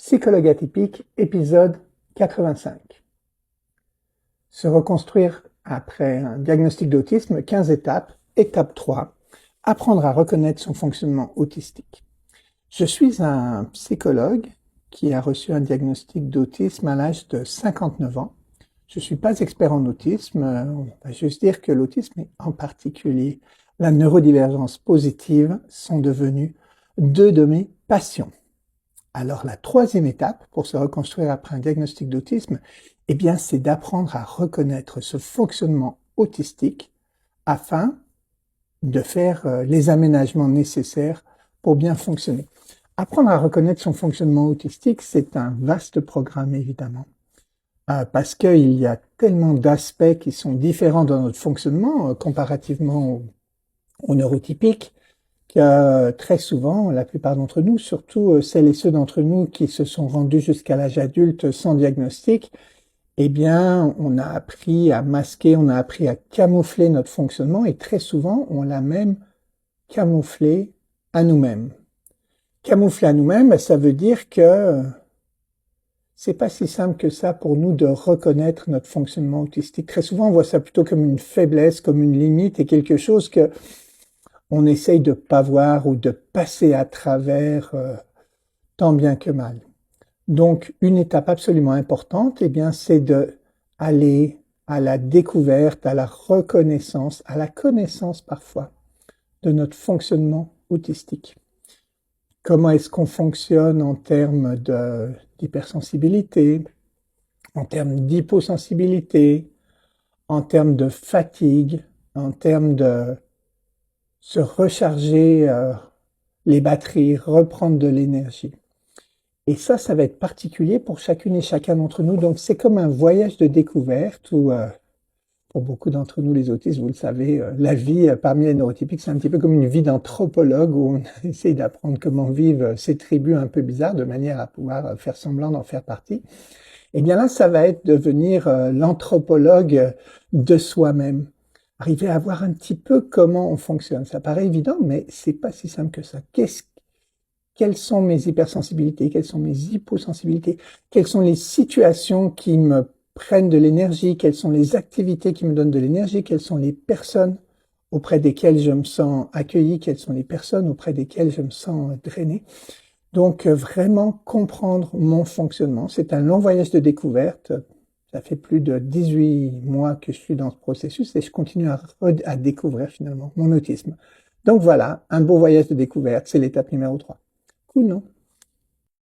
Psychologue atypique, épisode 85. Se reconstruire après un diagnostic d'autisme, 15 étapes. Étape 3, apprendre à reconnaître son fonctionnement autistique. Je suis un psychologue qui a reçu un diagnostic d'autisme à l'âge de 59 ans. Je ne suis pas expert en autisme, on va juste dire que l'autisme, et en particulier la neurodivergence positive, sont devenus deux de mes passions. Alors la troisième étape pour se reconstruire après un diagnostic d'autisme, eh bien c'est d'apprendre à reconnaître ce fonctionnement autistique afin de faire les aménagements nécessaires pour bien fonctionner. Apprendre à reconnaître son fonctionnement autistique, c'est un vaste programme évidemment, parce qu'il y a tellement d'aspects qui sont différents dans notre fonctionnement comparativement au neurotypique, que très souvent, la plupart d'entre nous, surtout celles et ceux d'entre nous qui se sont rendus jusqu'à l'âge adulte sans diagnostic, eh bien, on a appris à masquer, on a appris à camoufler notre fonctionnement et très souvent, on l'a même camouflé à nous-mêmes. Camoufler à nous-mêmes, ça veut dire que c'est pas si simple que ça pour nous de reconnaître notre fonctionnement autistique. Très souvent, on voit ça plutôt comme une faiblesse, comme une limite et quelque chose que on essaye de pas voir ou de passer à travers tant bien que mal. Donc, une étape absolument importante, eh bien, c'est de aller à la découverte, à la reconnaissance, à la connaissance parfois de notre fonctionnement autistique. Comment est-ce qu'on fonctionne en termes d'hypersensibilité, en termes d'hyposensibilité, en termes de fatigue, en termes de se recharger les batteries, reprendre de l'énergie. Et ça va être particulier pour chacune et chacun d'entre nous. Donc, c'est comme un voyage de découverte où, pour beaucoup d'entre nous, les autistes, vous le savez, la vie parmi les neurotypiques, c'est un petit peu comme une vie d'anthropologue où on essaye d'apprendre comment vivent ces tribus un peu bizarres de manière à pouvoir faire semblant d'en faire partie. Et bien là, ça va être devenir l'anthropologue de soi-même. Arriver à voir un petit peu comment on fonctionne. Ça paraît évident, mais c'est pas si simple que ça. Quelles sont mes hypersensibilités? Quelles sont mes hyposensibilités? Quelles sont les situations qui me prennent de l'énergie? Quelles sont les activités qui me donnent de l'énergie? Quelles sont les personnes auprès desquelles je me sens accueilli? Quelles sont les personnes auprès desquelles je me sens drainé? Donc, vraiment comprendre mon fonctionnement. C'est un long voyage de découverte. Ça fait plus de 18 mois que je suis dans ce processus et je continue à découvrir finalement mon autisme. Donc voilà, un beau voyage de découverte, c'est l'étape numéro 3. Cool, non?